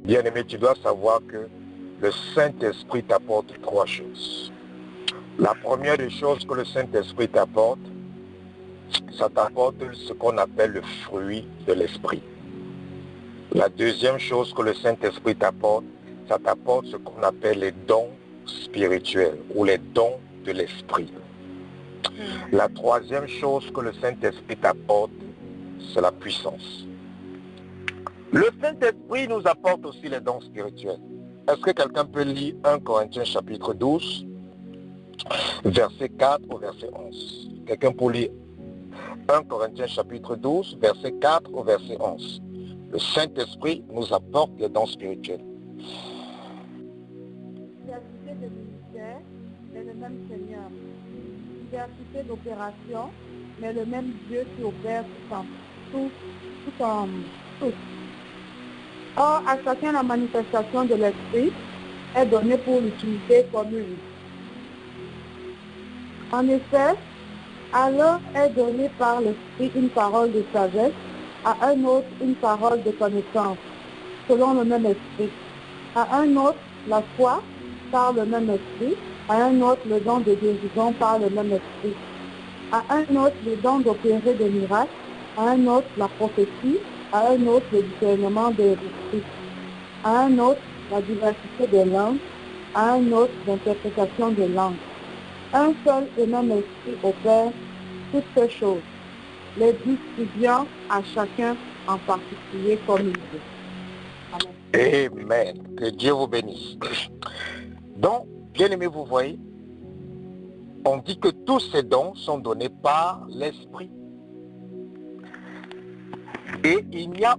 Bien-aimé, tu dois savoir que le Saint-Esprit t'apporte trois choses. La première des choses que le Saint-Esprit t'apporte, ça t'apporte ce qu'on appelle le fruit de l'Esprit. La deuxième chose que le Saint-Esprit t'apporte, ça t'apporte ce qu'on appelle les dons spirituels ou les dons de l'Esprit. La troisième chose que le Saint-Esprit t'apporte, c'est la puissance. Le Saint-Esprit nous apporte aussi les dons spirituels. Est-ce que quelqu'un peut lire 1 Corinthiens chapitre 12, verset 4 au verset 11? Quelqu'un peut lire 1 Corinthiens chapitre 12, verset 4 au verset 11. Le Saint-Esprit nous apporte les dons spirituels. Diversité de ministères, mais le même Seigneur. Diversité d'opérations, mais le même Dieu qui opère tout en tout. Or, à chacun la manifestation de l'Esprit est donnée pour l'utilité commune. En effet, à l'un est donnée par l'Esprit une parole de sagesse, à un autre une parole de connaissance, selon le même Esprit. À un autre, la foi par le même Esprit, à un autre, le don de guérison par le même Esprit. À un autre, le don d'opérer des miracles, à un autre, la prophétie, à un autre, le discernement des esprits, à un autre, la diversité des langues, à un autre, l'interprétation des langues. Un seul et même Esprit opère toutes ces choses, les distribuant à chacun en particulier comme il veut. Amen. Amen. Que Dieu vous bénisse. Donc, bien aimé, vous voyez, on dit que tous ces dons sont donnés par l'Esprit. Et il n'y a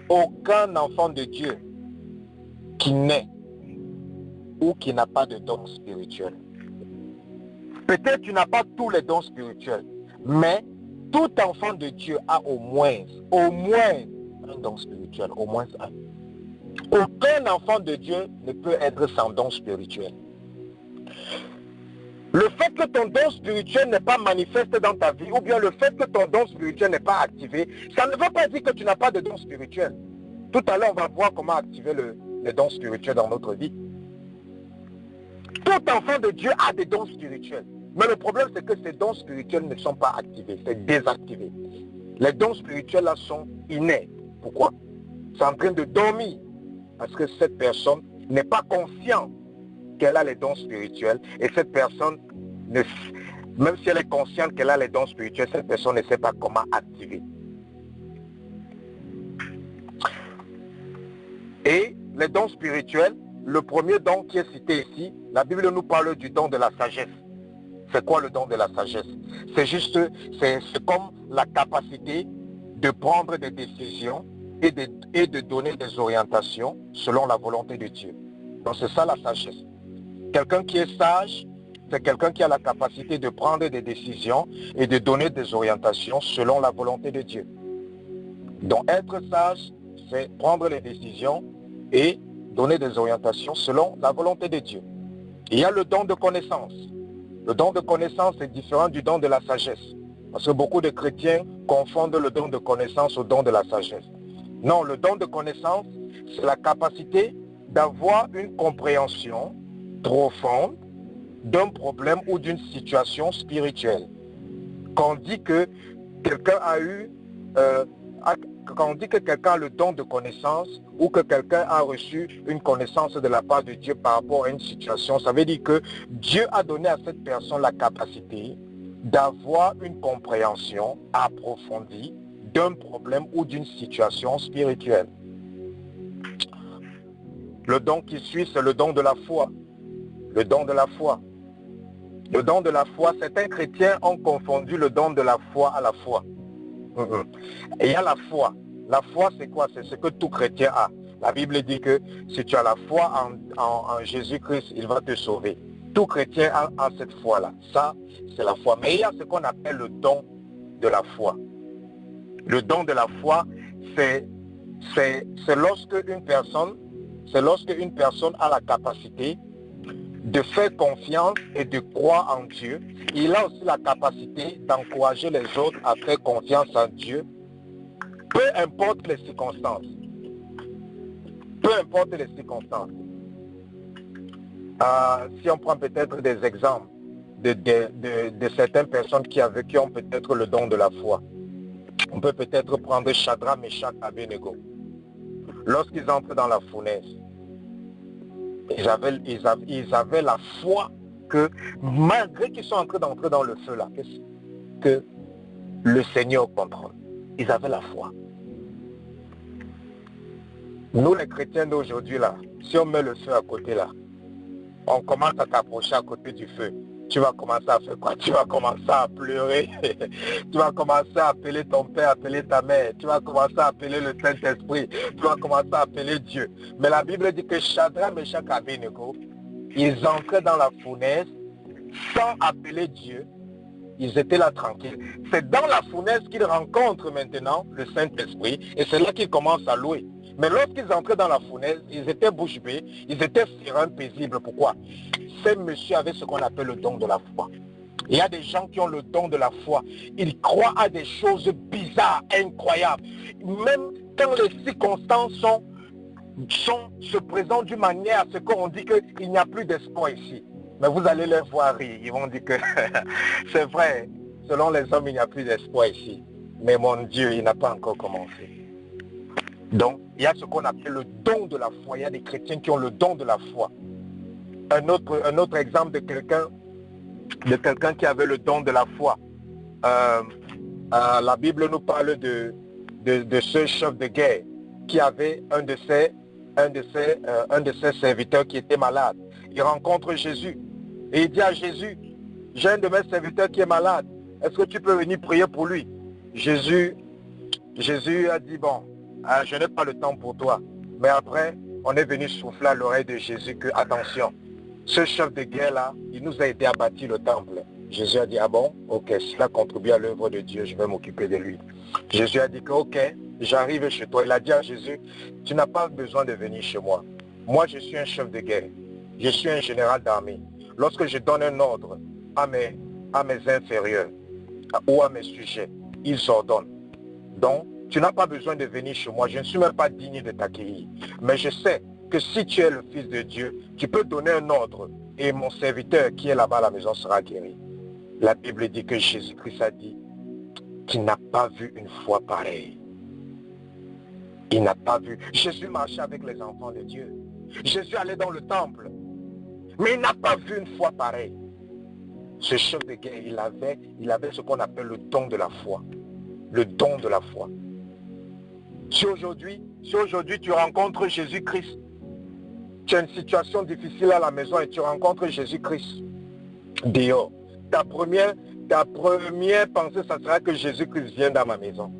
aucun enfant de Dieu qui naît ou qui n'a pas de dons spirituels. Peut-être tu n'as pas tous les dons spirituels, mais tout enfant de Dieu a au moins un don spirituel, au moins un. Aucun enfant de Dieu ne peut être sans don spirituel. Le fait que ton don spirituel n'est pas manifeste dans ta vie, ou bien le fait que ton don spirituel n'est pas activé, ça ne veut pas dire que tu n'as pas de don spirituel. Tout à l'heure, on va voir comment activer les dons spirituels dans notre vie. Tout enfant de Dieu a des dons spirituels. Mais le problème, c'est que ces dons spirituels ne sont pas activés, c'est désactivé. Les dons spirituels là sont innés. Pourquoi? C'est en train de dormir. Parce que cette personne n'est pas consciente qu'elle a les dons spirituels. Et cette personne, même si elle est consciente qu'elle a les dons spirituels, cette personne ne sait pas comment activer. Et les dons spirituels, le premier don qui est cité ici, la Bible nous parle du don de la sagesse. C'est quoi le don de la sagesse? C'est juste, c'est comme la capacité de prendre des décisions et de donner des orientations selon la volonté de Dieu. Donc c'est ça la sagesse. Quelqu'un qui est sage, c'est quelqu'un qui a la capacité de prendre des décisions et de donner des orientations selon la volonté de Dieu. Donc être sage, c'est prendre les décisions et donner des orientations selon la volonté de Dieu. Il y a le don de connaissance. Le don de connaissance est différent du don de la sagesse. Parce que beaucoup de chrétiens confondent le don de connaissance au don de la sagesse. Non, le don de connaissance, c'est la capacité d'avoir une compréhension profonde d'un problème ou d'une situation spirituelle. Quand on dit que quelqu'un quand on dit que quelqu'un a le don de connaissance ou que quelqu'un a reçu une connaissance de la part de Dieu par rapport à une situation, ça veut dire que Dieu a donné à cette personne la capacité d'avoir une compréhension approfondie d'un problème ou d'une situation spirituelle. Le don qui suit, c'est le don de la foi. Le don de la foi. Le don de la foi, certains chrétiens ont confondu le don de la foi à la foi. Et il y a la foi. La foi, c'est quoi? C'est ce que tout chrétien a. La Bible dit que si tu as la foi en Jésus-Christ, il va te sauver. Tout chrétien a cette foi-là. Ça, c'est la foi. Mais il y a ce qu'on appelle le don de la foi. Le don de la foi, c'est lorsque une personne c'est lorsque une personne a la capacité de faire confiance et de croire en Dieu. Il a aussi la capacité d'encourager les autres à faire confiance en Dieu, peu importe les circonstances. Peu importe les circonstances. Si on prend peut-être des exemples de certaines personnes qui ont peut-être le don de la foi, on peut peut-être prendre Shadrach, Meshach, Abednego. Lorsqu'ils entrent dans la fournaise, ils avaient la foi que malgré qu'ils sont d'entrer dans le feu là, que le Seigneur contrôle. Ils avaient la foi. Nous les chrétiens d'aujourd'hui là, si on met le feu à côté là, on commence à t'approcher à côté du feu. Tu vas commencer à faire quoi? Tu vas commencer à pleurer. Tu vas commencer à appeler ton père, appeler ta mère. Tu vas commencer à appeler le Saint-Esprit. Tu vas commencer à appeler Dieu. Mais la Bible dit que Shadrach, Meshach, Abednego, ils entraient dans la fournaise sans appeler Dieu. Ils étaient là tranquilles. C'est dans la fournaise qu'ils rencontrent maintenant le Saint-Esprit et c'est là qu'ils commencent à louer. Mais lorsqu'ils entraient dans la fournaise, ils étaient bouche bée, ils étaient sereins, paisibles. Pourquoi? Ces messieurs avaient ce qu'on appelle le don de la foi. Il y a des gens qui ont le don de la foi. Ils croient à des choses bizarres, incroyables. Même quand les circonstances se présentent d'une manière à ce qu'on dit qu'il n'y a plus d'espoir ici. Mais vous allez les voir rire. Ils vont dire que c'est vrai, selon les hommes, il n'y a plus d'espoir ici. Mais mon Dieu, il n'a pas encore commencé. Donc, il y a ce qu'on appelle le don de la foi. Il y a des chrétiens qui ont le don de la foi. Un autre exemple de quelqu'un qui avait le don de la foi. La Bible nous parle de ce chef de guerre qui avait un de ses serviteurs qui était malade. Il rencontre Jésus et il dit à Jésus, j'ai un de mes serviteurs qui est malade. Est-ce que tu peux venir prier pour lui? Jésus a dit, bon, je n'ai pas le temps pour toi. Mais après, on est venu souffler à l'oreille de Jésus que, attention, ce chef de guerre-là, il nous a aidé à bâtir le temple. Jésus a dit, ah bon, ok, s'il a contribué à l'œuvre de Dieu, je vais m'occuper de lui. Jésus a dit que, ok, j'arrive chez toi. Il a dit à Jésus, tu n'as pas besoin de venir chez moi. Moi, je suis un chef de guerre. Je suis un général d'armée. Lorsque je donne un ordre à mes inférieurs ou à mes sujets, ils ordonnent. Donc, tu n'as pas besoin de venir chez moi. Je ne suis même pas digne de t'accueillir. Mais je sais que si tu es le Fils de Dieu, tu peux donner un ordre et mon serviteur qui est là-bas à la maison sera guéri. La Bible dit que Jésus-Christ a dit qu'il n'a pas vu une foi pareille. Il n'a pas vu. Jésus marchait avec les enfants de Dieu. Jésus allait dans le temple. Mais il n'a pas vu une foi pareille. Ce chef de guerre, il avait ce qu'on appelle le don de la foi. Le don de la foi. Si aujourd'hui tu rencontres Jésus-Christ, tu as une situation difficile à la maison et tu rencontres Jésus-Christ dehors, ta première pensée, ça sera que Jésus-Christ vient dans ma maison.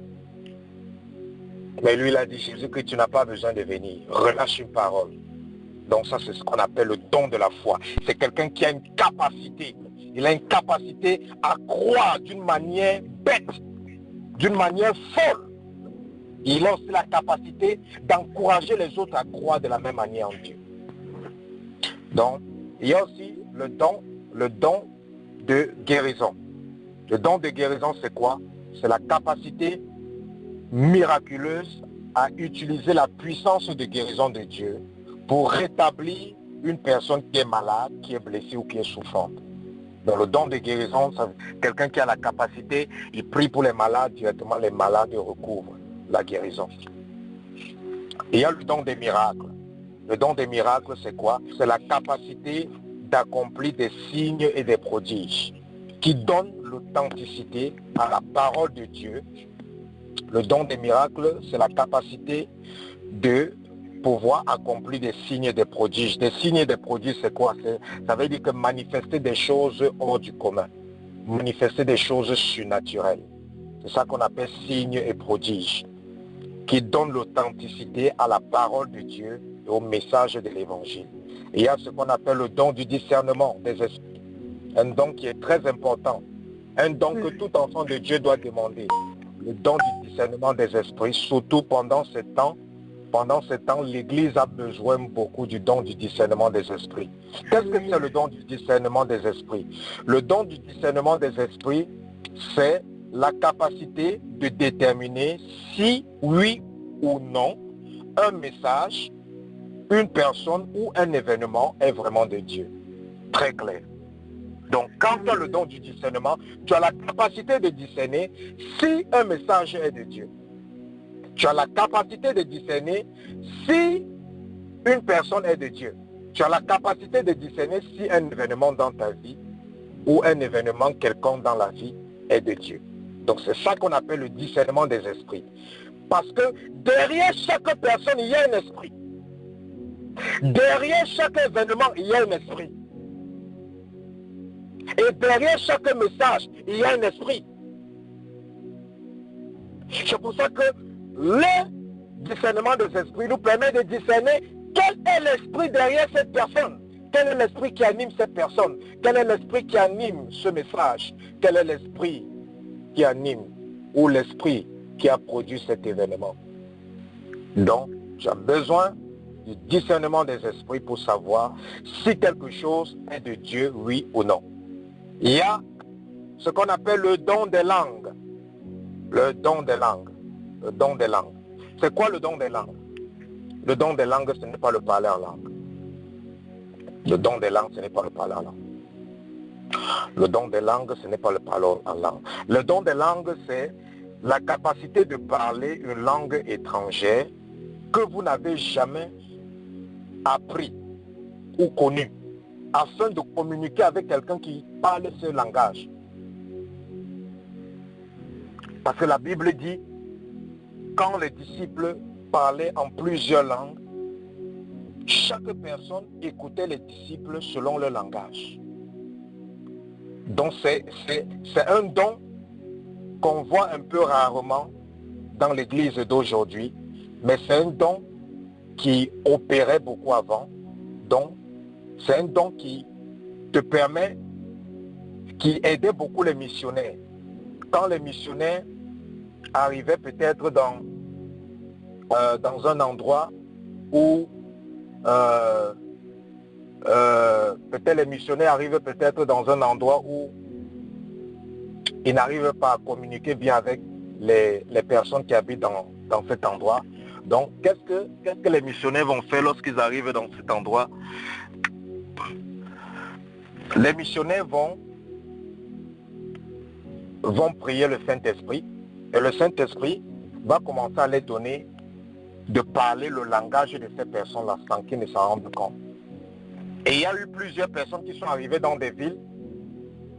Mais lui, il a dit, Jésus-Christ, tu n'as pas besoin de venir. Relâche une parole. Donc ça, c'est ce qu'on appelle le don de la foi. C'est quelqu'un qui a une capacité. Il a une capacité à croire d'une manière bête, d'une manière folle. Il a aussi la capacité d'encourager les autres à croire de la même manière en Dieu. Donc, il y a aussi le don de guérison. Le don de guérison, c'est quoi? C'est la capacité miraculeuse à utiliser la puissance de guérison de Dieu pour rétablir une personne qui est malade, qui est blessée ou qui est souffrante. Dans le don de guérison, quelqu'un qui a la capacité, il prie pour les malades, directement les malades recouvrent la guérison. Il y a le don des miracles. Le don des miracles, c'est quoi? C'est la capacité d'accomplir des signes et des prodiges qui donnent l'authenticité à la parole de Dieu. Le don des miracles, c'est la capacité de pouvoir accomplir des signes et des prodiges. Des signes et des prodiges, c'est quoi? Ça veut dire que manifester des choses hors du commun. Manifester des choses surnaturelles. C'est ça qu'on appelle signes et prodiges, qui donnent l'authenticité à la parole de Dieu et au message de l'évangile. Et il y a ce qu'on appelle le don du discernement des esprits. Un don qui est très important. Un don que tout enfant de Dieu doit demander. Le don du discernement des esprits, surtout pendant ce temps pendant ce temps, l'Église a besoin beaucoup du don du discernement des esprits. Qu'est-ce que c'est le don du discernement des esprits? Le don du discernement des esprits, c'est la capacité de déterminer si, oui ou non, un message, une personne ou un événement est vraiment de Dieu. Très clair. Donc, quand tu as le don du discernement, tu as la capacité de discerner si un message est de Dieu. Tu as la capacité de discerner si une personne est de Dieu. Tu as la capacité de discerner si un événement dans ta vie ou un événement quelconque dans la vie est de Dieu. Donc c'est ça qu'on appelle le discernement des esprits. Parce que derrière chaque personne, il y a un esprit. Derrière chaque événement, il y a un esprit. Et derrière chaque message, il y a un esprit. C'est pour ça que le discernement des esprits nous permet de discerner quel est l'esprit derrière cette personne. Quel est l'esprit qui anime cette personne? Quel est l'esprit qui anime ce message? Quel est l'esprit qui anime ou l'esprit qui a produit cet événement? Donc, tu as besoin du discernement des esprits pour savoir si quelque chose est de Dieu, oui ou non. Il y a ce qu'on appelle le don des langues. Le don des langues. Le don des langues. C'est quoi le don des langues? Le don des langues, ce n'est pas le parler en langue. Le don des langues, ce n'est pas le parler en langue. Le don des langues, ce n'est pas le parler en langue. Le don des langues, c'est la capacité de parler une langue étrangère que vous n'avez jamais appris ou connu, afin de communiquer avec quelqu'un qui parle ce langage. Parce que la Bible dit, quand les disciples parlaient en plusieurs langues, chaque personne écoutait les disciples selon le langage. Donc c'est un don qu'on voit un peu rarement dans l'église d'aujourd'hui, mais c'est un don qui opérait beaucoup avant. Donc c'est un don qui te permet, qui aidait beaucoup les missionnaires. Quand les missionnaires arrivaient peut-être dans un endroit où peut-être les missionnaires arrivent peut-être dans un endroit où ils n'arrivent pas à communiquer bien avec les personnes qui habitent dans cet endroit. Donc, qu'est-ce que les missionnaires vont faire lorsqu'ils arrivent dans cet endroit? Les missionnaires vont prier le Saint-Esprit, et le Saint-Esprit va commencer à les donner de parler le langage de ces personnes-là sans qu'ils ne s'en rendent compte. Et il y a eu plusieurs personnes qui sont arrivées dans des villes,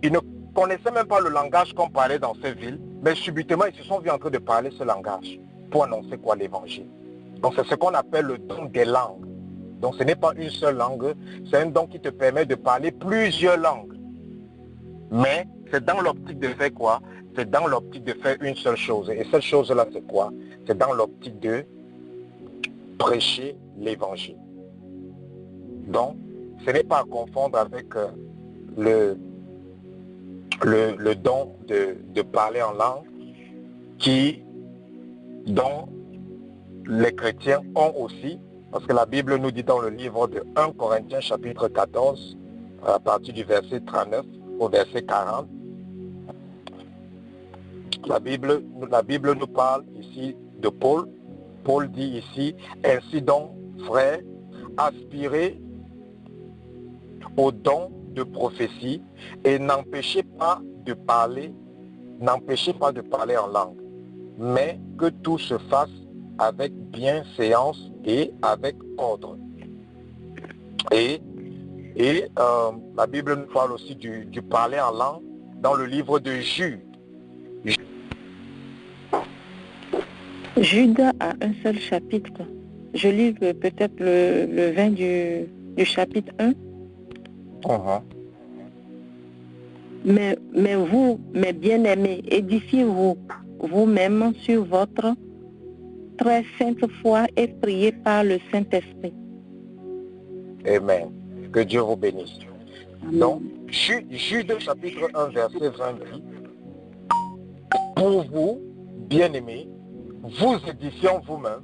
ils ne connaissaient même pas le langage qu'on parlait dans ces villes, mais subitement ils se sont vus en train de parler ce langage pour annoncer quoi? L'évangile. Donc c'est ce qu'on appelle le don des langues. Donc ce n'est pas une seule langue, c'est un don qui te permet de parler plusieurs langues. Mais c'est dans l'optique de faire quoi? C'est dans l'optique de faire une seule chose. Et cette chose-là, c'est quoi? C'est dans l'optique de prêcher l'évangile. Donc, ce n'est pas à confondre avec le don de parler en langue dont les chrétiens ont aussi, parce que la Bible nous dit dans le livre de 1 Corinthiens chapitre 14, à partir du verset 39 au verset 40, la Bible nous parle ici de Paul. Paul dit ici, ainsi donc, frères, aspirez au don de prophétie et n'empêchez pas de parler en langue, mais que tout se fasse avec bienséance et avec ordre. Et la Bible nous parle aussi du parler en langue dans le livre de Jude. Jude a un seul chapitre. Je lis peut-être le 20 du chapitre 1. Uh-huh. Mais vous, mes bien-aimés, édifiez-vous vous-même sur votre très sainte foi et priez par le Saint-Esprit. Amen. Que Dieu vous bénisse. Donc, Jude chapitre 1, verset 20 dit, pour vous, bien-aimés, vous édifiant vous-même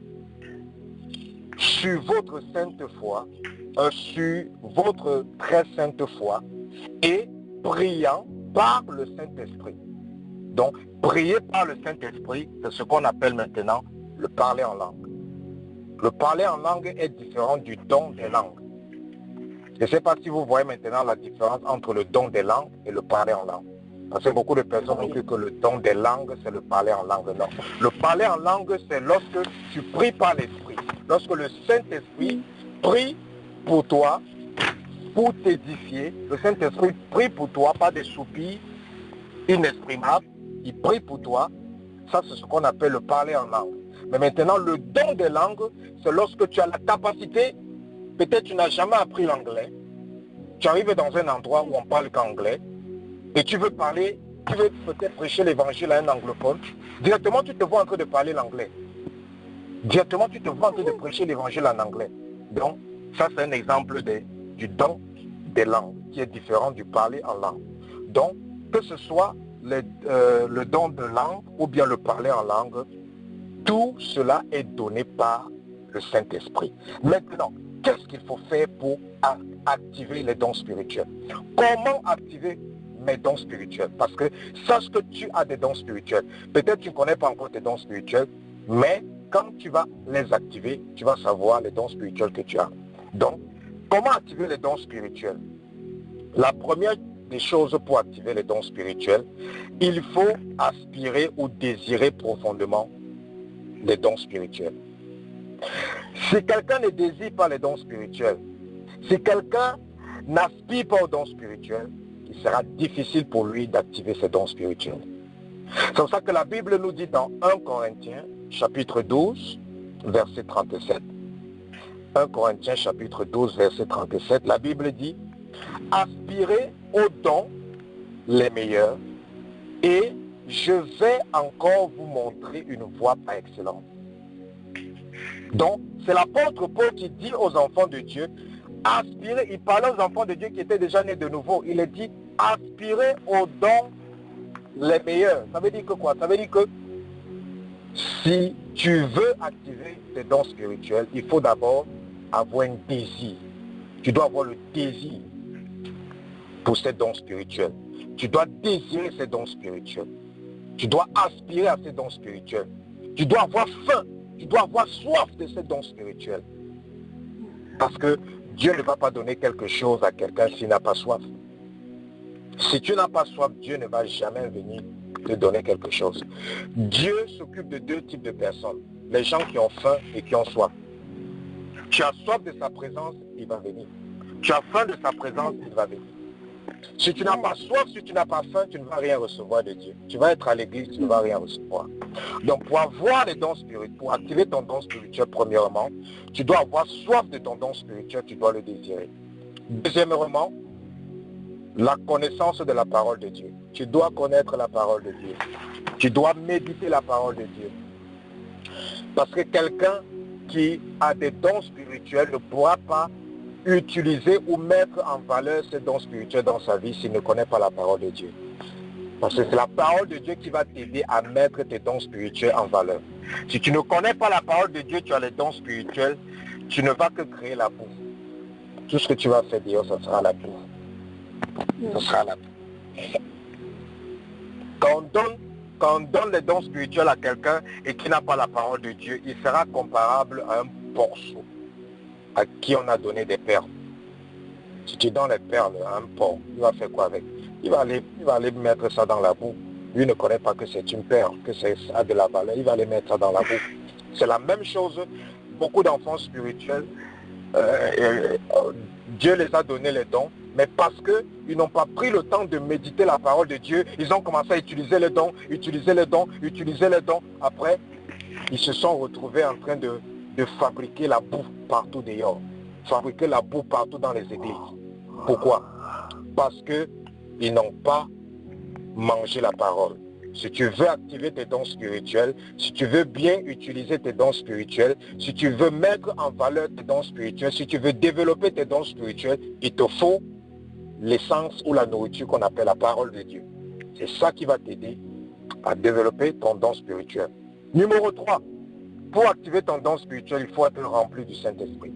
sur votre sainte foi, sur votre très sainte foi, et priant par le Saint-Esprit. Donc, prier par le Saint-Esprit, c'est ce qu'on appelle maintenant le parler en langue. Le parler en langue est différent du don des langues. Je ne sais pas si vous voyez maintenant la différence entre le don des langues et le parler en langue. Parce que beaucoup de personnes ont cru que le don des langues, c'est le parler en langue. Non. Le parler en langue, c'est lorsque tu pries par l'Esprit. Lorsque le Saint-Esprit prie pour toi, pour t'édifier. Le Saint-Esprit prie pour toi par des soupirs inexprimables. Il prie pour toi. Ça, c'est ce qu'on appelle le parler en langue. Mais maintenant, le don des langues, c'est lorsque tu as la capacité, peut-être tu n'as jamais appris l'anglais, tu arrives dans un endroit où on parle qu'anglais, et tu veux parler, tu veux peut-être prêcher l'évangile à un anglophone, directement tu te vois en train de parler l'anglais. Directement tu te vois en train de prêcher l'évangile en anglais. Donc, ça c'est un exemple du don des langues, qui est différent du parler en langue. Donc, que ce soit le don de langue ou bien le parler en langue, tout cela est donné par le Saint-Esprit. Maintenant, qu'est-ce qu'il faut faire pour activer les dons spirituels? Comment activer mes dons spirituels? Parce que sache que tu as des dons spirituels. Peut-être tu ne connais pas encore tes dons spirituels, mais quand tu vas les activer, tu vas savoir les dons spirituels que tu as. Donc, comment activer les dons spirituels? La première des choses pour activer les dons spirituels, il faut aspirer ou désirer profondément les dons spirituels. Si quelqu'un ne désire pas les dons spirituels, si quelqu'un n'aspire pas aux dons spirituels, il sera difficile pour lui d'activer ses dons spirituels. C'est pour ça que la Bible nous dit dans 1 Corinthiens, chapitre 12, verset 37. 1 Corinthiens, chapitre 12, verset 37, la Bible dit « Aspirez aux dons les meilleurs, et je vais encore vous montrer une voie par excellence. » Donc, c'est l'apôtre Paul qui dit aux enfants de Dieu, aspirez, il parlait aux enfants de Dieu qui étaient déjà nés de nouveau, il a dit, aspirez aux dons les meilleurs. Ça veut dire que quoi? Ça veut dire que si tu veux activer tes dons spirituels, il faut d'abord avoir un désir. Tu dois avoir le désir pour ces dons spirituels. Tu dois désirer ces dons spirituels. Tu dois aspirer à ces dons spirituels. Tu dois avoir faim. Tu dois avoir soif de ces dons spirituels. Parce que Dieu ne va pas donner quelque chose à quelqu'un s'il n'a pas soif. Si tu n'as pas soif, Dieu ne va jamais venir te donner quelque chose. Dieu s'occupe de deux types de personnes. Les gens qui ont faim et qui ont soif. Tu as soif de sa présence, il va venir. Tu as faim de sa présence, il va venir. Si tu n'as pas soif, si tu n'as pas faim, tu ne vas rien recevoir de Dieu. Tu vas être à l'église, tu ne vas rien recevoir. Donc pour avoir les dons spirituels, pour activer ton don spirituel, premièrement, tu dois avoir soif de ton don spirituel, tu dois le désirer. Deuxièmement, la connaissance de la parole de Dieu. Tu dois connaître la parole de Dieu. Tu dois méditer la parole de Dieu. Parce que quelqu'un qui a des dons spirituels ne pourra pas utiliser ou mettre en valeur ces dons spirituels dans sa vie s'il ne connaît pas la parole de Dieu. Parce que c'est la parole de Dieu qui va t'aider à mettre tes dons spirituels en valeur. Si tu ne connais pas la parole de Dieu, tu as les dons spirituels, tu ne vas que créer la boue. Tout ce que tu vas faire dire, ça sera la boue. Ce sera la boue. Quand on donne les dons spirituels à quelqu'un et qui n'a pas la parole de Dieu, il sera comparable à un porceau à qui on a donné des perles. Si tu donnes les perles à un porc, il va faire quoi avec? Il va aller mettre ça dans la boue. Lui ne connaît pas que c'est une perle, que ça a de la valeur. Il va aller mettre ça dans la boue. C'est la même chose. Beaucoup d'enfants spirituels, Dieu les a donné les dons, mais parce qu'ils n'ont pas pris le temps de méditer la parole de Dieu, ils ont commencé à utiliser les dons, utiliser les dons, utiliser les dons. Après, ils se sont retrouvés en train de fabriquer la boue partout dehors, fabriquer la boue partout dans les églises. Pourquoi? Parce qu'ils n'ont pas mangé la parole. Si tu veux activer tes dons spirituels, si tu veux bien utiliser tes dons spirituels, si tu veux mettre en valeur tes dons spirituels, si tu veux développer tes dons spirituels, il te faut l'essence ou la nourriture qu'on appelle la parole de Dieu. C'est ça qui va t'aider à développer ton don spirituel. Numéro 3, pour activer ton don spirituel, il faut être rempli du Saint-Esprit.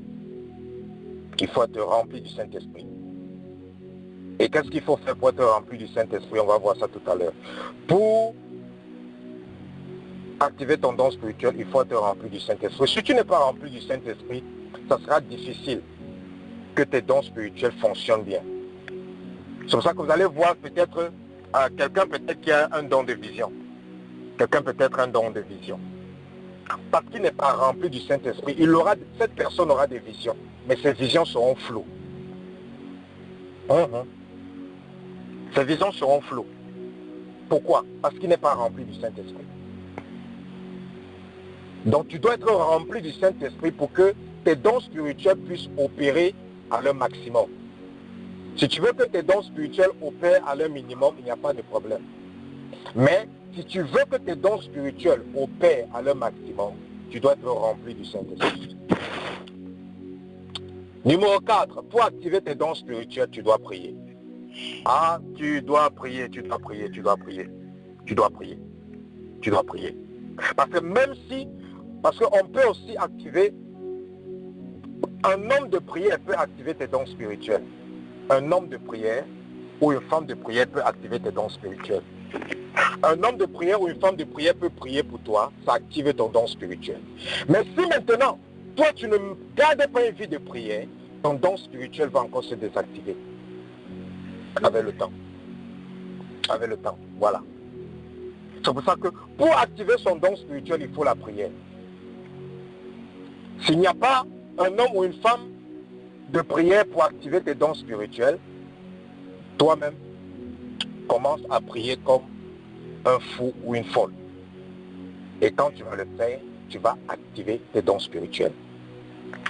Il faut être rempli du Saint-Esprit. Et qu'est-ce qu'il faut faire pour être rempli du Saint-Esprit? On va voir ça tout à l'heure. Pour activer ton don spirituel, il faut être rempli du Saint-Esprit. Si tu n'es pas rempli du Saint-Esprit, ça sera difficile que tes dons spirituels fonctionnent bien. C'est pour ça que vous allez voir peut-être quelqu'un peut-être qui a un don de vision. Quelqu'un peut-être un don de vision. Parce qu'il n'est pas rempli du Saint-Esprit, cette personne aura des visions, mais ces visions seront floues. Ces visions seront floues. Pourquoi? Parce qu'il n'est pas rempli du Saint-Esprit. Donc tu dois être rempli du Saint-Esprit pour que tes dons spirituels puissent opérer à leur maximum. Si tu veux que tes dons spirituels opèrent à leur minimum, il n'y a pas de problème. Mais si tu veux que tes dons spirituels opèrent à leur maximum, tu dois être rempli du Saint-Esprit. Numéro 4, pour activer tes dons spirituels, tu dois prier. Ah, tu dois prier, tu dois prier, tu dois prier. Tu dois prier. Tu dois prier. Parce qu'on peut aussi activer, un homme de prière peut activer tes dons spirituels. Un homme de prière ou une femme de prière peut activer tes dons spirituels. Un homme de prière ou une femme de prière peut prier pour toi, ça active ton don spirituel. Mais si maintenant, toi tu ne gardes pas une vie de prière, ton don spirituel va encore se désactiver. Avec le temps. Avec le temps, voilà. C'est pour ça que pour activer son don spirituel, il faut la prière. S'il n'y a pas un homme ou une femme de prière pour activer tes dons spirituels, toi-même, commence à prier comme un fou ou une folle. Et quand tu vas le faire, tu vas activer tes dons spirituels.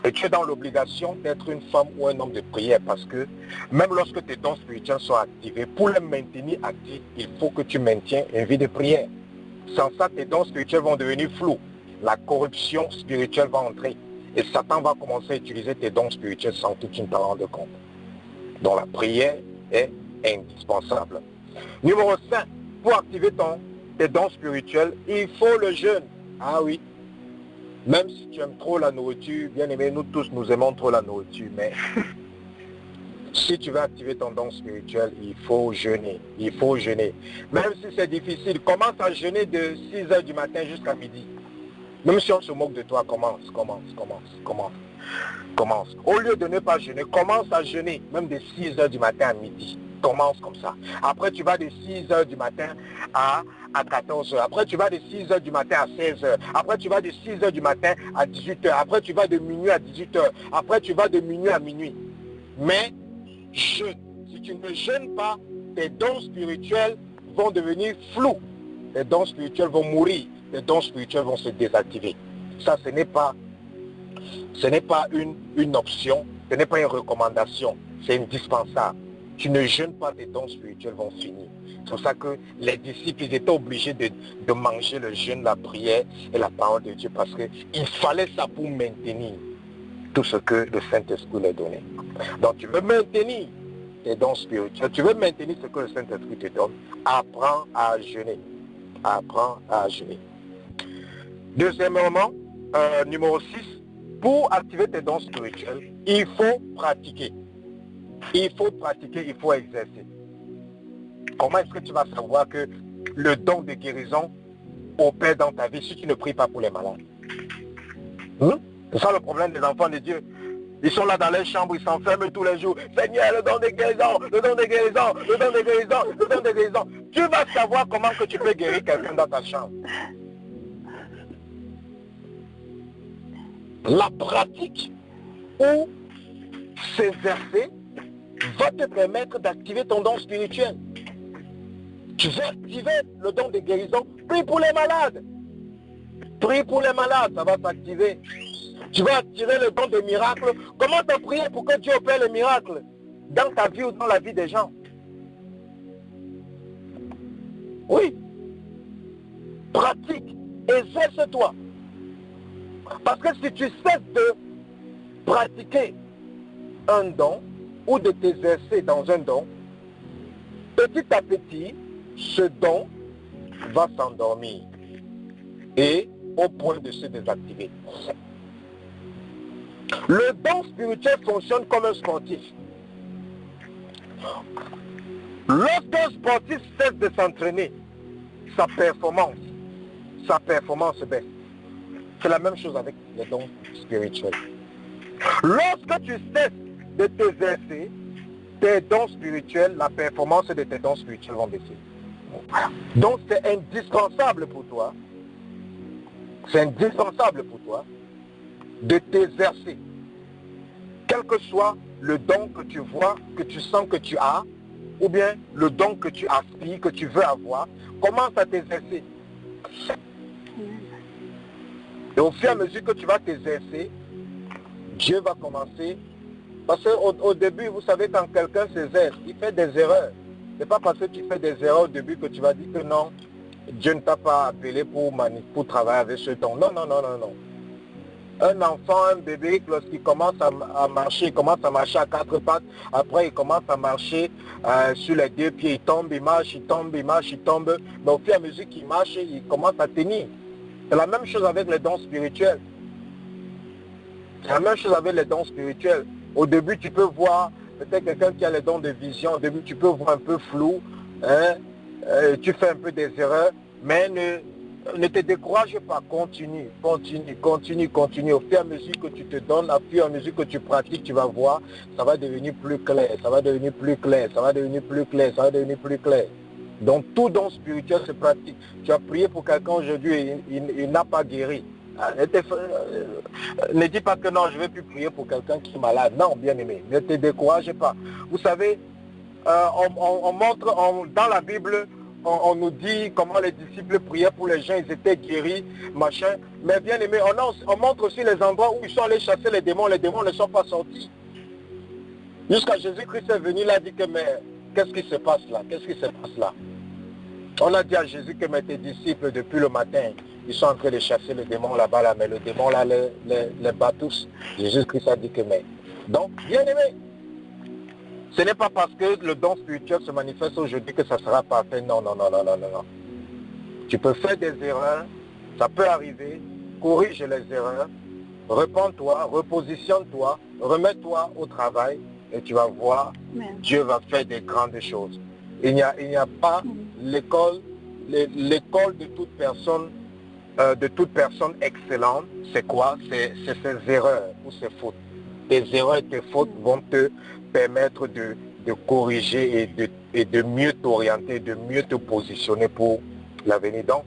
Et tu es dans l'obligation d'être une femme ou un homme de prière parce que même lorsque tes dons spirituels sont activés, pour les maintenir actifs, il faut que tu maintiens une vie de prière. Sans ça, tes dons spirituels vont devenir flous. La corruption spirituelle va entrer. Et Satan va commencer à utiliser tes dons spirituels sans que tu ne t'en rendes compte. Donc la prière est indispensable. Numéro 5, pour activer tes dons spirituels, il faut le jeûne. Ah oui. Même si tu aimes trop la nourriture, bien aimé, nous tous nous aimons trop la nourriture, mais si tu veux activer ton don spirituel, il faut jeûner. Il faut jeûner. Même si c'est difficile, commence à jeûner de 6h du matin jusqu'à midi. Même si on se moque de toi, commence. Au lieu de ne pas jeûner, commence à jeûner, même de 6h du matin à midi. Commence comme ça. Après, tu vas de 6h du matin à 14h. Après, tu vas de 6h du matin à 16h. Après, tu vas de 6h du matin à 18h. Après, tu vas de minuit à 18h. Après, tu vas de minuit à minuit. Mais, jeûne. Si tu ne jeûnes pas, tes dons spirituels vont devenir flous. Tes dons spirituels vont mourir. Les dons spirituels vont se désactiver. Ça, ce n'est pas une option, ce n'est pas une recommandation, c'est indispensable. Tu ne jeûnes pas, tes dons spirituels vont finir. C'est pour ça que les disciples, ils étaient obligés de manger le jeûne, la prière et la parole de Dieu, parce qu'il fallait ça pour maintenir tout ce que le Saint-Esprit leur donnait. Donc tu veux maintenir tes dons spirituels, tu veux maintenir ce que le Saint-Esprit te donne, apprends à jeûner. Apprends à jeûner. Deuxièmement, numéro 6, pour activer tes dons spirituels, il faut pratiquer. Il faut pratiquer, il faut exercer. Comment est-ce que tu vas savoir que le don de guérison opère dans ta vie si tu ne pries pas pour les malades? C'est ça le problème des enfants de Dieu. Ils sont là dans les chambres, ils s'enferment tous les jours. Seigneur, le don de guérison, le don de guérison, le don de guérison, le don de guérison. Tu vas savoir comment que tu peux guérir quelqu'un dans ta chambre. La pratique ou s'exercer va te permettre d'activer ton don spirituel. Tu veux activer le don de guérison, prie pour les malades. Prie pour les malades, ça va s'activer. Tu vas attirer le don de miracle. Comment te prier pour que Dieu opère le miracle dans ta vie ou dans la vie des gens? Oui. Pratique. Exerce-toi. Parce que si tu cesses de pratiquer un don ou de t'exercer dans un don, petit à petit, ce don va s'endormir. Et au point de se désactiver. Le don spirituel fonctionne comme un sportif. Lorsqu'un sportif cesse de s'entraîner, sa performance baisse. C'est la même chose avec les dons spirituels. Lorsque tu cesses de t'exercer, tes dons spirituels, la performance de tes dons spirituels vont baisser. Donc c'est indispensable pour toi, de t'exercer. Quel que soit le don que tu vois, que tu sens que tu as, ou bien le don que tu aspires, que tu veux avoir, commence à t'exercer. Et au fur et à mesure que tu vas t'exercer, Dieu va commencer. Parce qu'au début, vous savez, quand quelqu'un s'exerce, il fait des erreurs. Ce n'est pas parce que tu fais des erreurs au début que tu vas dire que non, Dieu ne t'a pas appelé pour travailler avec ce don. Non, non, non, non, non. Un enfant, un bébé, lorsqu'il commence à marcher, il commence à marcher à quatre pattes. Après, il commence à marcher sur les deux pieds. Il tombe, il marche, il tombe, il marche, il tombe. Mais au fur et à mesure qu'il marche, il commence à tenir. C'est la même chose avec les dons spirituels. C'est la même chose avec les dons spirituels. Au début, tu peux voir, peut-être quelqu'un qui a les dons de vision, au début, tu peux voir un peu flou, hein, tu fais un peu des erreurs, mais ne te décourage pas, continue. Au fur et à mesure que tu te donnes, au fur et à mesure que tu pratiques, tu vas voir, ça va devenir plus clair, ça va devenir plus clair, ça va devenir plus clair, ça va devenir plus clair. Donc tout don spirituel se pratique. Tu as prié pour quelqu'un aujourd'hui, il n'a pas guéri. Ne dis pas que non, je ne vais plus prier pour quelqu'un qui est malade. Non, bien aimé, ne te décourage pas. Vous savez, on montre dans la Bible, on nous dit comment les disciples priaient pour les gens, ils étaient guéris, machin. Mais bien aimé, on montre aussi les endroits où ils sont allés chasser les démons ne sont pas sortis. Jusqu'à Jésus-Christ est venu, il a dit que mais qu'est-ce qui se passe là? Qu'est-ce qui se passe là? On a dit à Jésus que mais tes disciples depuis le matin, ils sont en train de chasser le démon là-bas, là, mais le démon là les bat tous. Jésus-Christ a dit que mais. Donc, bien aimé, ce n'est pas parce que le don spirituel se manifeste aujourd'hui que ça sera parfait. Non, non, non, non, non, non, non. Tu peux faire des erreurs, ça peut arriver, corrige les erreurs, repens-toi, repositionne-toi, remets-toi au travail et tu vas voir, Dieu va faire des grandes choses. Il n'y a pas l'école de toute personne excellente, c'est quoi? C'est ses erreurs ou ses fautes. Tes erreurs et tes fautes vont te permettre de corriger et de mieux t'orienter, de mieux te positionner pour l'avenir. Donc,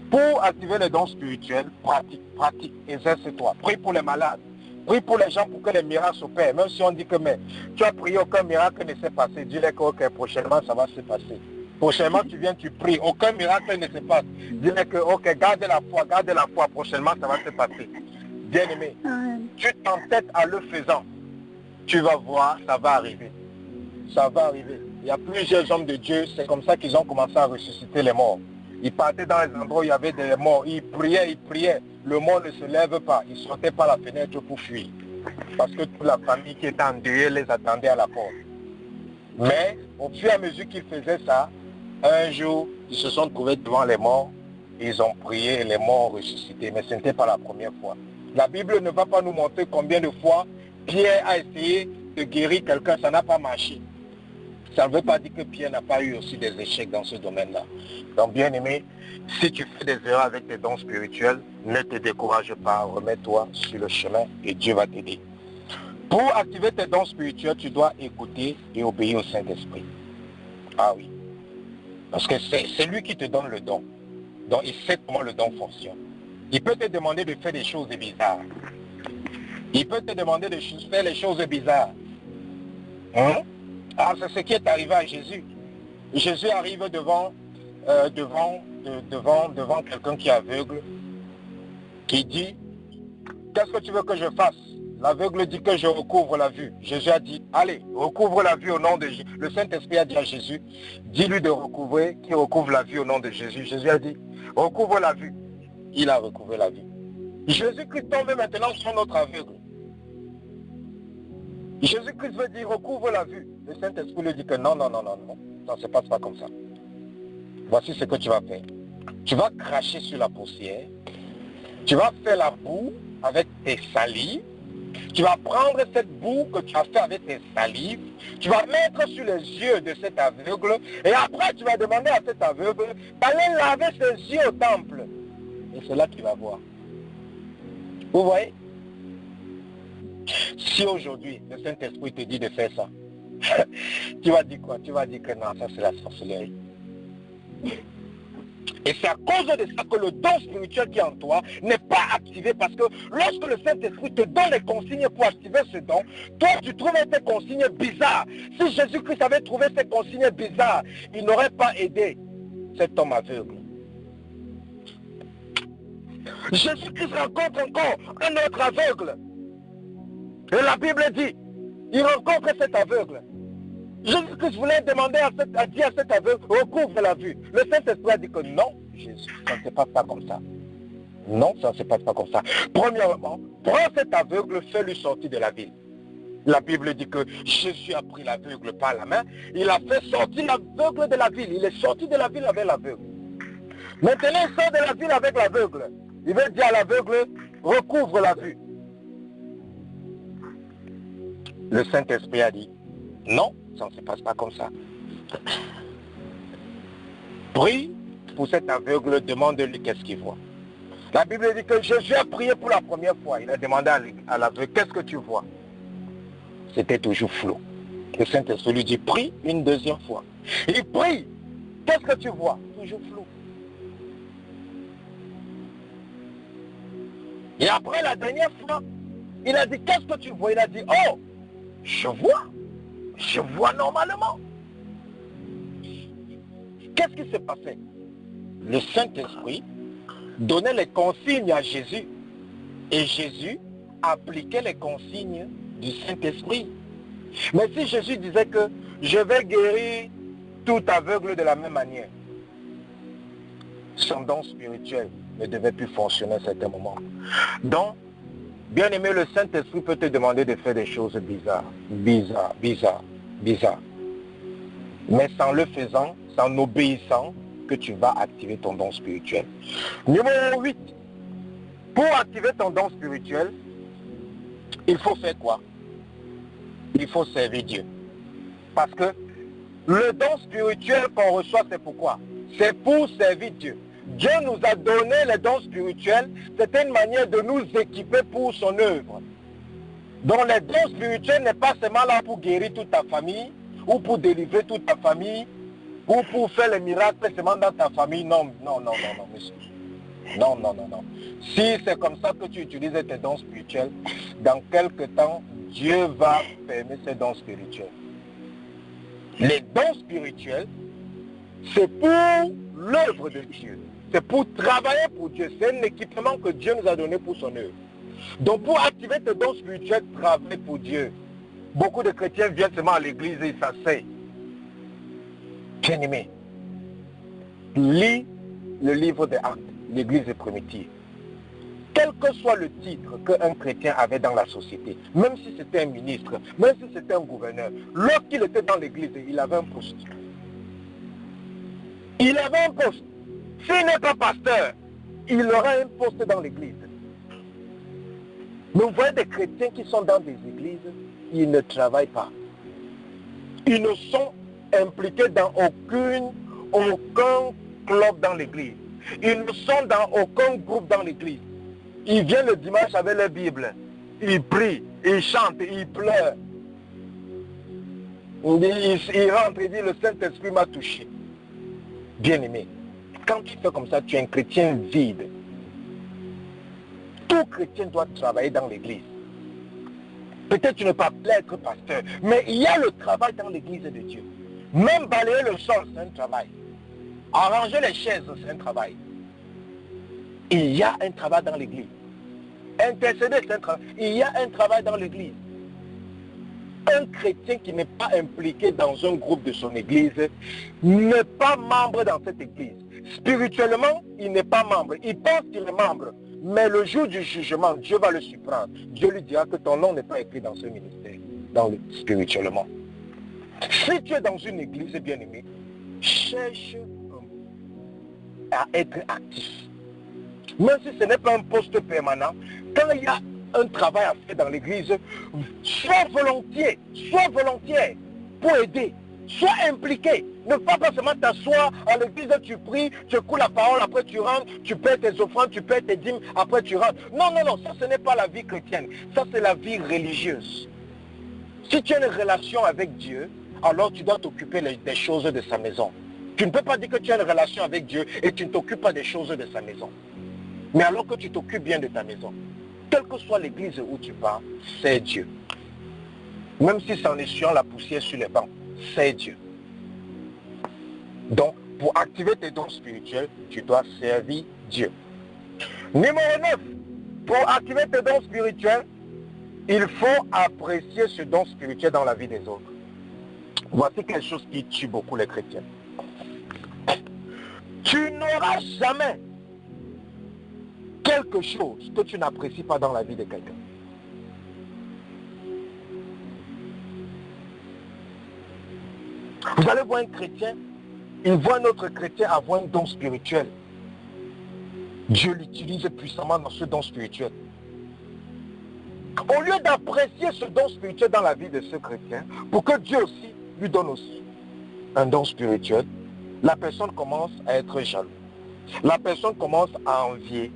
pour activer les dons spirituels, pratique, exerce-toi. Prie pour les malades. Prie pour les gens pour que les miracles s'opèrent. Même si on dit que mais, tu as prié, aucun miracle ne s'est passé. Dis-leur que okay, prochainement ça va se passer. Prochainement tu viens, tu pries, aucun miracle ne se passe. Dis-leur que ok, garde la foi, prochainement ça va se passer. Bien-aimé, tu t'entêtes à le faisant. Tu vas voir, ça va arriver. Ça va arriver. Il y a plusieurs hommes de Dieu, c'est comme ça qu'ils ont commencé à ressusciter les morts. Ils partaient dans les endroits où il y avait des morts. Ils priaient. Le mort ne se lève pas. Ils sautaient par la fenêtre pour fuir. Parce que toute la famille qui était endeuillée les attendait à la porte. Mais au fur et à mesure qu'ils faisaient ça, un jour, ils se sont trouvés devant les morts. Ils ont prié et les morts ont ressuscité. Mais ce n'était pas la première fois. La Bible ne va pas nous montrer combien de fois Pierre a essayé de guérir quelqu'un. Ça n'a pas marché. Ça ne veut pas dire que Pierre n'a pas eu aussi des échecs dans ce domaine-là. Donc, bien aimé, si tu fais des erreurs avec tes dons spirituels, ne te décourage pas, remets-toi sur le chemin et Dieu va t'aider. Pour activer tes dons spirituels, tu dois écouter et obéir au Saint-Esprit. Ah oui. Parce que c'est lui qui te donne le don. Donc, il sait comment le don fonctionne. Il peut te demander de faire des choses bizarres. Il peut te demander de faire les choses bizarres. Hein? Alors c'est ce qui est arrivé à Jésus. Jésus arrive devant quelqu'un qui est aveugle, qui dit, qu'est-ce que tu veux que je fasse? L'aveugle dit que je recouvre la vue. Jésus a dit, allez, recouvre la vue au nom de Jésus. Le Saint-Esprit a dit à Jésus, dis-lui de recouvrer, qui recouvre la vue au nom de Jésus. Jésus a dit, recouvre la vue. Il a recouvré la vue. Jésus-Christ tombe maintenant sur notre aveugle. Jésus-Christ veut dire recouvre la vue. Le Saint-Esprit lui dit que non, non, non, non, non, ça ne se passe pas comme ça. Voici ce que tu vas faire. Tu vas cracher sur la poussière Tu vas faire la boue avec tes salives. Tu vas prendre cette boue que tu as fait avec tes salives. Tu vas mettre sur les yeux de cet aveugle. Et après, tu vas demander à cet aveugle d'aller laver ses yeux au temple. Et c'est là qu'il va voir. Vous voyez? Si aujourd'hui, le Saint-Esprit te dit de faire ça, tu vas dire quoi? Tu vas dire que non, ça c'est la sorcellerie. Et c'est à cause de ça que le don spirituel qui est en toi n'est pas activé, parce que lorsque le Saint-Esprit te donne les consignes pour activer ce don, toi tu trouves ces consignes bizarres. Si Jésus-Christ avait trouvé ces consignes bizarres, il n'aurait pas aidé cet homme aveugle. Jésus-Christ rencontre encore un autre aveugle. Et la Bible dit, il rencontre cet aveugle. Jésus-Christ voulait demander à dire à cet aveugle, recouvre la vue. Le Saint-Esprit a dit que non, Jésus, ça ne se passe pas comme ça. Non, ça ne se passe pas comme ça. Premièrement, prends cet aveugle, fais-lui sortir de la ville. La Bible dit que Jésus a pris l'aveugle par la main, il a fait sortir l'aveugle de la ville. Il est sorti de la ville avec l'aveugle. Maintenant, il sort de la ville avec l'aveugle. Il veut dire à l'aveugle, recouvre la vue. Le Saint-Esprit a dit, non, ça ne se passe pas comme ça. Prie pour cet aveugle, demande-lui qu'est-ce qu'il voit. La Bible dit que Jésus a prié pour la première fois. Il a demandé à l'aveugle, qu'est-ce que tu vois? C'était toujours flou. Le Saint-Esprit lui dit, prie une deuxième fois. Il prie, qu'est-ce que tu vois? Toujours flou. Et après la dernière fois, il a dit, qu'est-ce que tu vois? Il a dit, oh, je vois normalement. Qu'est-ce qui s'est passé? Le Saint-Esprit donnait les consignes à Jésus et Jésus appliquait les consignes du Saint-Esprit. Mais si Jésus disait que je vais guérir tout aveugle de la même manière, son don spirituel ne devait plus fonctionner à certains moments. Donc, bien aimé, le Saint-Esprit peut te demander de faire des choses bizarres. Mais c'est en le faisant, c'est en obéissant que tu vas activer ton don spirituel. Numéro 8. Pour activer ton don spirituel, il faut faire quoi? Il faut servir Dieu. Parce que le don spirituel qu'on reçoit, c'est pourquoi? C'est pour servir Dieu. Dieu nous a donné les dons spirituels, c'est une manière de nous équiper pour son œuvre. Donc les dons spirituels n'est pas seulement là pour guérir toute ta famille, ou pour délivrer toute ta famille, ou pour faire les miracles seulement dans ta famille. Non, monsieur. Non. Si c'est comme ça que tu utilises tes dons spirituels, dans quelque temps, Dieu va fermer ces dons spirituels. Les dons spirituels, c'est pour l'œuvre de Dieu. C'est pour travailler pour Dieu. C'est un équipement que Dieu nous a donné pour son œuvre. Donc pour activer tes dons spirituels, travaille pour Dieu. Beaucoup de chrétiens viennent seulement à l'église et ils s'asseyent. Bien-aimé, lis le livre des Actes, l'église primitive. Quel que soit le titre qu'un chrétien avait dans la société, même si c'était un ministre, même si c'était un gouverneur, lorsqu'il était dans l'église, il avait un poste. Il avait un poste. S'il n'est pas pasteur, il aura un poste dans l'église. Mais vous voyez des chrétiens qui sont dans des églises, ils ne travaillent pas. Ils ne sont impliqués dans aucun club dans l'église. Ils ne sont dans aucun groupe dans l'église. Ils viennent le dimanche avec leur Bible. Ils prient, ils chantent, ils pleurent. Ils rentrent et disent, le Saint-Esprit m'a touché. Bien-aimé, quand tu fais comme ça, tu es un chrétien vide. Tout chrétien doit travailler dans l'église. Peut-être tu ne peux pas être pasteur, mais il y a le travail dans l'église de Dieu. Même balayer le sol, c'est un travail. Arranger les chaises, c'est un travail. Il y a un travail dans l'église. Intercéder, c'est un travail. Il y a un travail dans l'église. Un chrétien qui n'est pas impliqué dans un groupe de son église n'est pas membre dans cette église. Spirituellement, il n'est pas membre. Il pense qu'il est membre. Mais le jour du jugement, Dieu va le surprendre. Dieu lui dira que ton nom n'est pas écrit dans ce ministère, spirituellement. Si tu es dans une église, bien-aimé, cherche à être actif. Même si ce n'est pas un poste permanent, quand il y a un travail à faire dans l'église, sois volontiers pour aider. Sois impliqué. Ne pas seulement t'asseoir à l'église, tu pries, tu écoutes la parole, après tu rentres, tu paies tes offrandes, tu paies tes dîmes, après tu rentres. Non, non, non, ça ce n'est pas la vie chrétienne. Ça c'est la vie religieuse. Si tu as une relation avec Dieu, alors tu dois t'occuper des choses de sa maison. Tu ne peux pas dire que tu as une relation avec Dieu et tu ne t'occupes pas des choses de sa maison. Mais alors que tu t'occupes bien de ta maison, quelle que soit l'église où tu pars, c'est Dieu. Même si c'est en essuyant la poussière sur les bancs, c'est Dieu. Donc, pour activer tes dons spirituels, tu dois servir Dieu. Numéro 9, pour activer tes dons spirituels, il faut apprécier ce don spirituel dans la vie des autres. Voici quelque chose qui tue beaucoup les chrétiens. Tu n'auras jamais quelque chose que tu n'apprécies pas dans la vie de quelqu'un. Vous allez voir un chrétien, il voit un autre chrétien avoir un don spirituel. Dieu l'utilise puissamment dans ce don spirituel. Au lieu d'apprécier ce don spirituel dans la vie de ce chrétien, pour que Dieu aussi lui donne aussi un don spirituel, la personne commence à être jaloux. La personne commence à envier.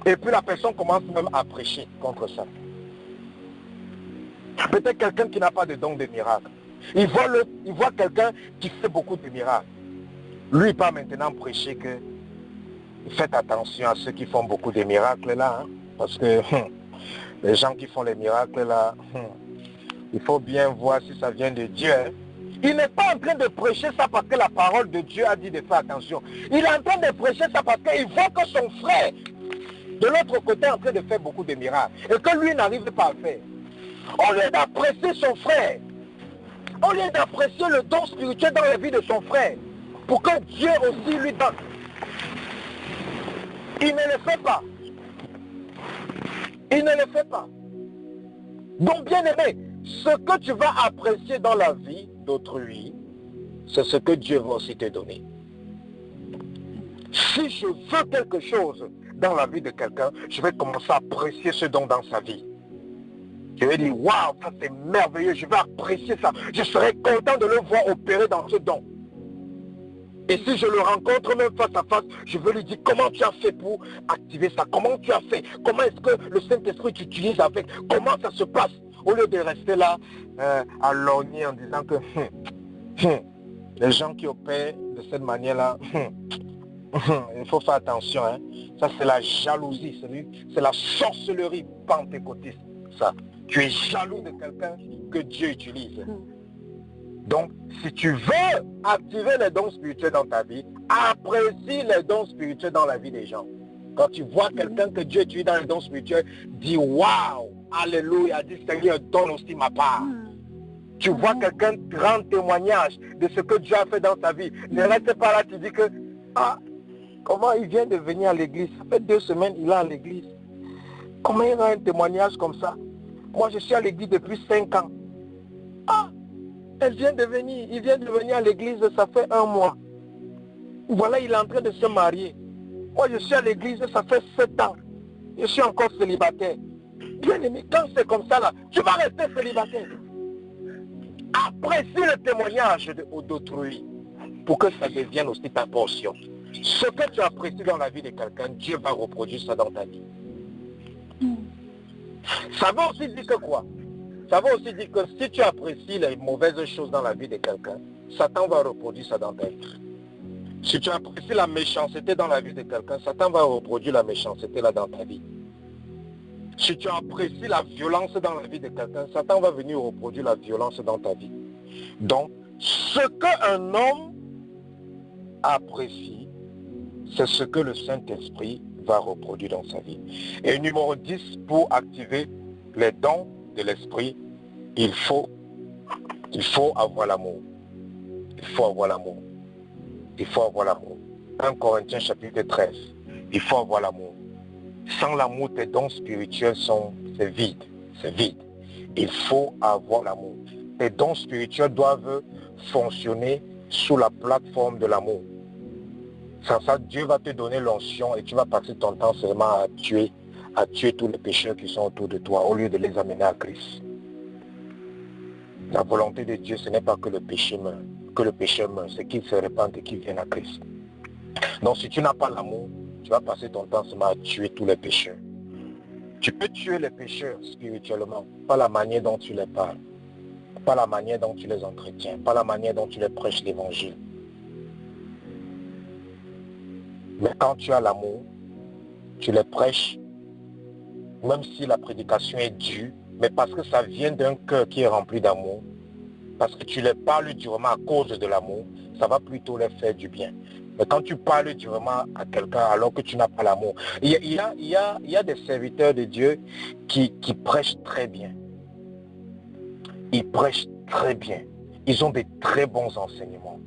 Et puis la personne commence même à prêcher contre ça. Peut-être quelqu'un qui n'a pas de don de miracle. Il voit quelqu'un qui fait beaucoup de miracles. Lui, il part maintenant prêcher que faites attention à ceux qui font beaucoup de miracles là. Hein, parce que les gens qui font les miracles là, il faut bien voir si ça vient de Dieu. Hein. Il n'est pas en train de prêcher ça parce que la parole de Dieu a dit de faire attention. Il est en train de prêcher ça parce qu'il voit que son frère, de l'autre côté, est en train de faire beaucoup de miracles. Et que lui n'arrive pas à faire. Au lieu d'apprécier son frère, au lieu d'apprécier le don spirituel dans la vie de son frère, pour que Dieu aussi lui donne, il ne le fait pas. Il ne le fait pas. Donc, bien aimé, ce que tu vas apprécier dans la vie d'autrui, c'est ce que Dieu va aussi te donner. Si je veux quelque chose dans la vie de quelqu'un, je vais commencer à apprécier ce don dans sa vie. Je vais dire, waouh, ça c'est merveilleux, je vais apprécier ça. Je serai content de le voir opérer dans ce don. Et si je le rencontre même face à face, je veux lui dire comment tu as fait pour activer ça, comment tu as fait, comment est-ce que le Saint-Esprit t'utilise avec, comment ça se passe, au lieu de rester là à lorgner en disant que les gens qui opèrent de cette manière-là, il faut faire attention. Hein. Ça c'est la jalousie, c'est la sorcellerie pentecôtiste. Ça. Tu es jaloux de quelqu'un que Dieu utilise. Donc, si tu veux activer les dons spirituels dans ta vie, apprécie les dons spirituels dans la vie des gens. Quand tu vois quelqu'un que Dieu utilise dans les dons spirituels, dis waouh, alléluia, dis Seigneur, donne aussi ma part. Tu vois quelqu'un rendre témoignage de ce que Dieu a fait dans ta vie. Ne reste pas là, tu dis que, comment il vient de venir à l'église? Ça fait 2 semaines, il est à l'église. Comment il rend un témoignage comme ça? Moi, je suis à l'église depuis 5 ans. Il vient de venir à l'église, ça fait 1 mois. Voilà, il est en train de se marier. Moi, je suis à l'église, ça fait 7 ans. Je suis encore célibataire. Bien aimé, quand c'est comme ça, là, tu vas rester célibataire. Apprécie le témoignage d'autrui pour que ça devienne aussi ta portion. Ce que tu apprécies dans la vie de quelqu'un, Dieu va reproduire ça dans ta vie. Ça veut aussi dire que quoi? Ça veut aussi dire que si tu apprécies les mauvaises choses dans la vie de quelqu'un, Satan va reproduire ça dans ta vie. Si tu apprécies la méchanceté dans la vie de quelqu'un, Satan va reproduire la méchanceté là dans ta vie. Si tu apprécies la violence dans la vie de quelqu'un, Satan va venir reproduire la violence dans ta vie. Donc, ce qu'un homme apprécie, c'est ce que le Saint-Esprit va reproduire dans sa vie. Et numéro 10, pour activer les dons de l'esprit, il faut avoir l'amour. Il faut avoir l'amour. Il faut avoir l'amour. 1 Corinthiens chapitre 13. Il faut avoir l'amour. Sans l'amour, tes dons spirituels c'est vide. C'est vide. Il faut avoir l'amour. Tes dons spirituels doivent fonctionner sous la plateforme de l'amour. Sans ça, Dieu va te donner l'onction et tu vas passer ton temps seulement à tuer tous les pécheurs qui sont autour de toi au lieu de les amener à Christ. La volonté de Dieu, ce n'est pas que le péché meure, c'est qu'il se répande et qu'il vienne à Christ. Donc si tu n'as pas l'amour, tu vas passer ton temps seulement à tuer tous les pécheurs. Tu peux tuer les pécheurs spirituellement, pas la manière dont tu les parles, pas la manière dont tu les entretiens, pas la manière dont tu les prêches l'évangile. Mais quand tu as l'amour, tu les prêches, même si la prédication est dure, mais parce que ça vient d'un cœur qui est rempli d'amour, parce que tu les parles durement à cause de l'amour, ça va plutôt les faire du bien. Mais quand tu parles durement à quelqu'un alors que tu n'as pas l'amour, il y a des serviteurs de Dieu qui prêchent très bien. Ils prêchent très bien. Ils ont des très bons enseignements.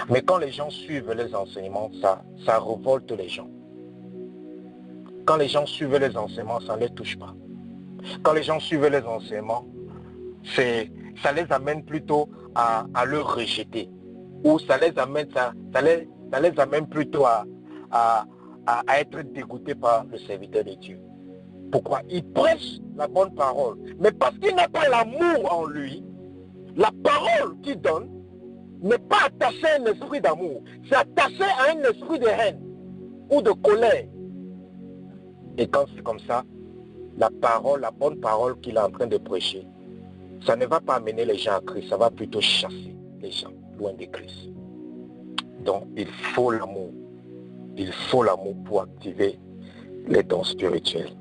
Mais quand les gens suivent les enseignements, ça révolte les gens. Quand les gens suivent les enseignements, ça ne les touche pas. Quand les gens suivent les enseignements, ça les amène plutôt à le rejeter. Ou ça les amène plutôt à être dégoûtés par le serviteur de Dieu. Pourquoi? Il prêche la bonne parole. Mais parce qu'il n'a pas l'amour en lui, la parole qu'il donne n'est pas attachée à un esprit d'amour. C'est attaché à un esprit de haine ou de colère. Et quand c'est comme ça, la bonne parole qu'il est en train de prêcher, ça ne va pas amener les gens à Christ, ça va plutôt chasser les gens loin de Christ. Donc il faut l'amour. Il faut l'amour pour activer les dons spirituels.